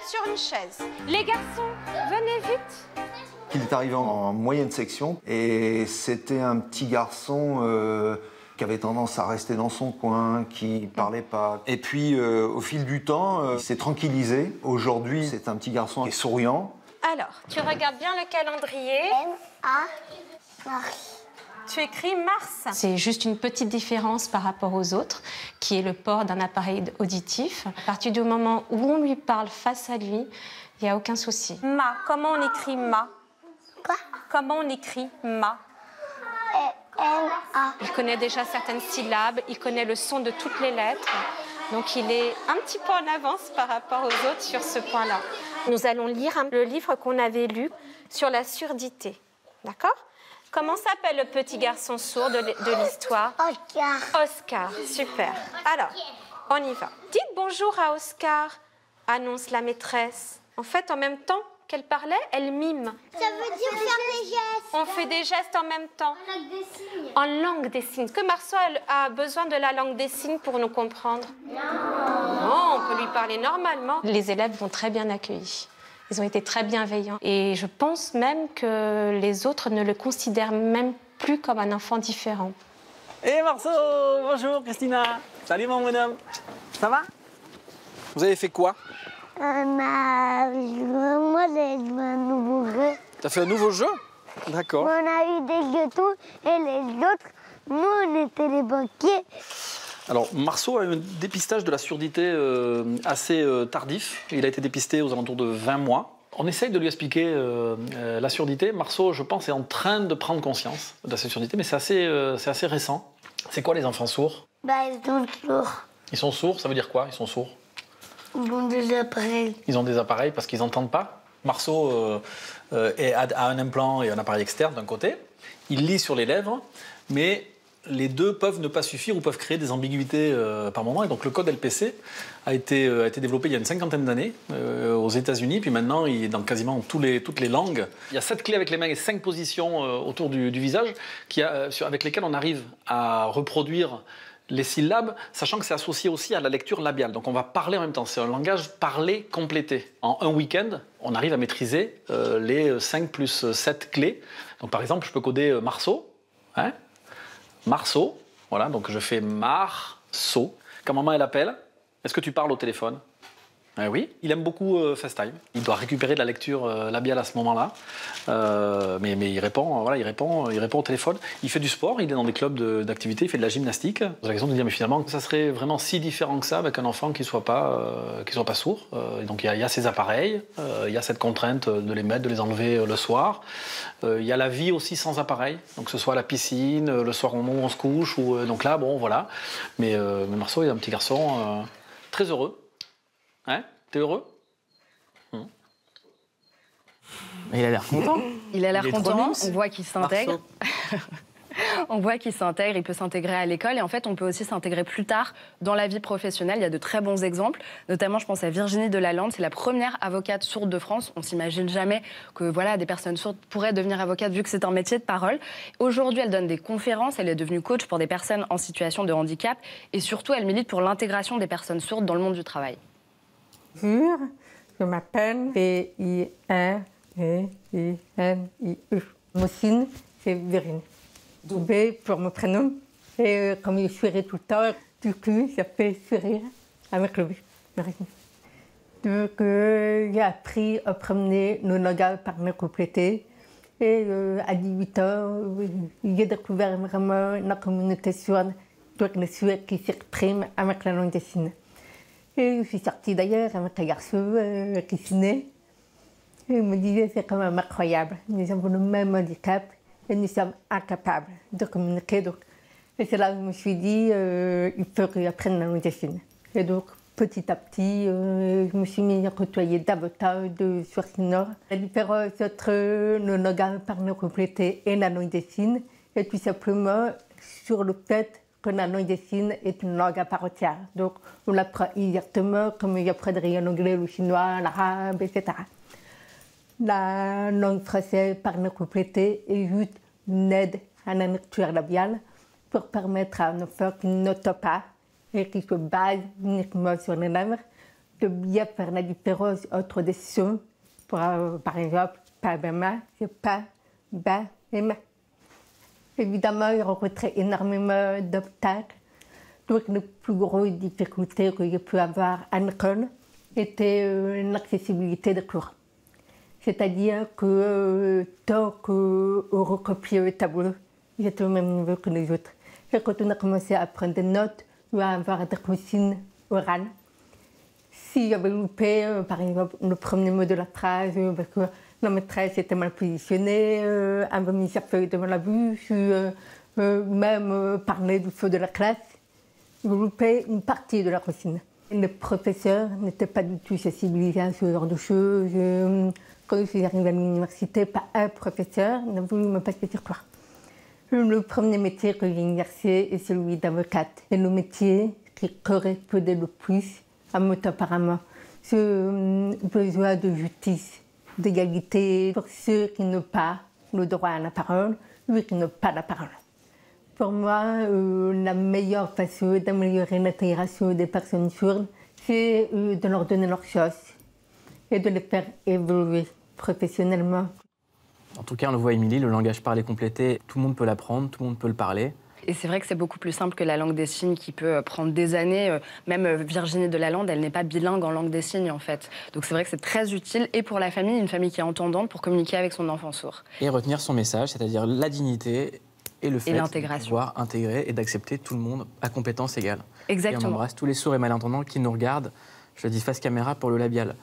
sur une chaise. Les garçons, venez vite. Il est arrivé en moyenne section et c'était un petit garçon qui avait tendance à rester dans son coin, qui parlait pas. Et puis, au fil du temps, il s'est tranquillisé. Aujourd'hui, c'est un petit garçon qui est souriant. Alors, tu regardes bien le calendrier. Mars. Tu écris mars. C'est juste une petite différence par rapport aux autres, qui est le port d'un appareil auditif. À partir du moment où on lui parle face à lui, il n'y a aucun souci. Ma, comment on écrit ma? Quoi? Comment on écrit ma? M-A. Il connaît déjà certaines syllabes, il connaît le son de toutes les lettres. Donc il est un petit peu en avance par rapport aux autres sur ce point-là. Nous allons lire le livre qu'on avait lu sur la surdité. D'accord? Comment s'appelle le petit garçon sourd de l'histoire? Oscar. Oscar, super. Alors, on y va. Dites bonjour à Oscar, annonce la maîtresse. En fait, en même temps qu'elle parlait, elle mime. Ça veut dire faire des gestes. On fait des gestes en même temps. En langue des signes. En langue des signes. Est-ce que Marceau a besoin de la langue des signes pour nous comprendre? Non, on peut lui parler normalement. Les élèves vont très bien accueillis. Ils ont été très bienveillants. Et je pense même que les autres ne le considèrent même plus comme un enfant différent. Hé Marceau, bonjour Christina. Salut mon bonhomme. Ça va? Vous avez fait quoi? Moi, j'ai joué un nouveau jeu. T'as fait un nouveau jeu? D'accord. On a eu des jetons et les autres, nous, on était les banquiers. Alors, Marceau a eu un dépistage de la surdité assez tardif. Il a été dépisté aux alentours de 20 mois. On essaye de lui expliquer la surdité. Marceau, je pense, est en train de prendre conscience de la surdité, mais c'est assez récent. C'est quoi les enfants sourds? Ils sont sourds. Ils sont sourds, ça veut dire quoi, ils sont sourds? Ils ont des appareils. Ils ont des appareils parce qu'ils n'entendent pas. Marceau a un implant et un appareil externe d'un côté. Il lit sur les lèvres, mais les deux peuvent ne pas suffire ou peuvent créer des ambiguïtés par moment. Et donc le code LPC a été développé il y a une 50aine d'années aux États-Unis. Puis maintenant, il est dans quasiment toutes les langues. Il y a 7 clés avec les mains et 5 positions autour du visage avec lesquelles on arrive à reproduire les syllabes, sachant que c'est associé aussi à la lecture labiale. Donc on va parler en même temps. C'est un langage parlé complété. En un week-end, on arrive à maîtriser les 5 plus 7 clés. Donc par exemple, je peux coder Marceau. Hein, Marceau, voilà, donc je fais Marceau. Quand maman elle appelle, est-ce que tu parles au téléphone? Oui, il aime beaucoup FaceTime. Il doit récupérer de la lecture labiale à ce moment-là, mais il répond, voilà, il répond au téléphone. Il fait du sport, il est dans des clubs d'activité, il fait de la gymnastique. C'est la question de dire, mais finalement, ça serait vraiment si différent que ça avec un enfant qui soit pas sourd. Et donc il y a ces appareils, il y a cette contrainte de les mettre, de les enlever le soir. Il y a la vie aussi sans appareil, donc que ce soit à la piscine, le soir au moment où on se couche, ou donc là, bon, voilà. Mais Marceau est un petit garçon très heureux. Hein? T'es heureux? Il a l'air content. Il a l'air content, on voit qu'il s'intègre. On voit qu'il s'intègre, il peut s'intégrer à l'école et en fait on peut aussi s'intégrer plus tard dans la vie professionnelle. Il y a de très bons exemples, notamment je pense à Virginie Delalande, c'est la première avocate sourde de France. On s'imagine jamais que voilà, des personnes sourdes pourraient devenir avocates vu que c'est un métier de parole. Aujourd'hui elle donne des conférences, elle est devenue coach pour des personnes en situation de handicap et surtout elle milite pour l'intégration des personnes sourdes dans le monde du travail. Je m'appelle V-I-R-G-I-N-I-E. Moussine, c'est Vérine. B pour mon prénom. Et comme je souris tout le temps, du coup, ça fait sourire avec le B. Vérine. Donc, j'ai appris à promener le langage par mes complétés. Et à 18 ans, j'ai découvert vraiment la communauté sourde, donc les sourds qui s'expriment avec la langue des signes. Et je suis sortie d'ailleurs avec un garçon qui est né. Et il me disait c'est quand même incroyable. Nous avons le même handicap et nous sommes incapables de communiquer. Donc. Et c'est là où je me suis dit il faut que j'apprenne la langue des signes. Et donc petit à petit, je me suis mis à côtoyer davantage de sourds-nord. La différence entre le langage parlé complété et la langue des signes est tout simplement sur le fait que la langue des signes est une langue à part entière. Donc, on l'apprend exactement comme j'apprendrais l'anglais, le chinois, l'arabe, etc. La langue française parlée complétée est juste une aide à la lecture labiale pour permettre à un enfant qui n'entend pas et qui se base uniquement sur les lèvres de bien faire la différence entre des sons. Par exemple, pas ma, c'est pas, ba et ma. Évidemment, il rencontrait énormément d'obstacles. Donc, les plus grosses difficultés que j'ai pu avoir à l'école était l'accessibilité des cours. C'est-à-dire que tant qu'on recopiait le tableau, j'étais au même niveau que les autres. Et quand on a commencé à prendre des notes ou à avoir des consignes orales, si j'avais loupé, par exemple, le premier mot de la phrase, parce que la maîtresse était mal positionnée, avait mis sa feuille devant la bouche, même parler du feu de la classe, je loupais une partie de la consigne. Les professeurs n'étaient pas du tout sensibilisés à ce genre de choses. Quand je suis arrivée à l'université, pas un professeur n'a voulu me passer sur quoi. Le premier métier que j'ai exercé est celui d'avocate. C'est le métier qui correspondait le plus à mon tempérament. Ce besoin de justice, d'égalité pour ceux qui n'ont pas le droit à la parole, ceux qui n'ont pas la parole. Pour moi, la meilleure façon d'améliorer l'intégration des personnes sourdes, c'est de leur donner leur chance et de les faire évoluer professionnellement. En tout cas, on le voit, Émilie, le langage parlé complété, tout le monde peut l'apprendre, tout le monde peut le parler. Et c'est vrai que c'est beaucoup plus simple que la langue des signes qui peut prendre des années. Même Virginie Delalande, elle n'est pas bilingue en langue des signes, en fait. Donc c'est vrai que c'est très utile, et pour la famille, une famille qui est entendante, pour communiquer avec son enfant sourd. Et retenir son message, c'est-à-dire la dignité et le fait de pouvoir intégrer et d'accepter tout le monde à compétences égales. Exactement. Et on embrasse tous les sourds et malentendants qui nous regardent. Je le dis face caméra pour le labial.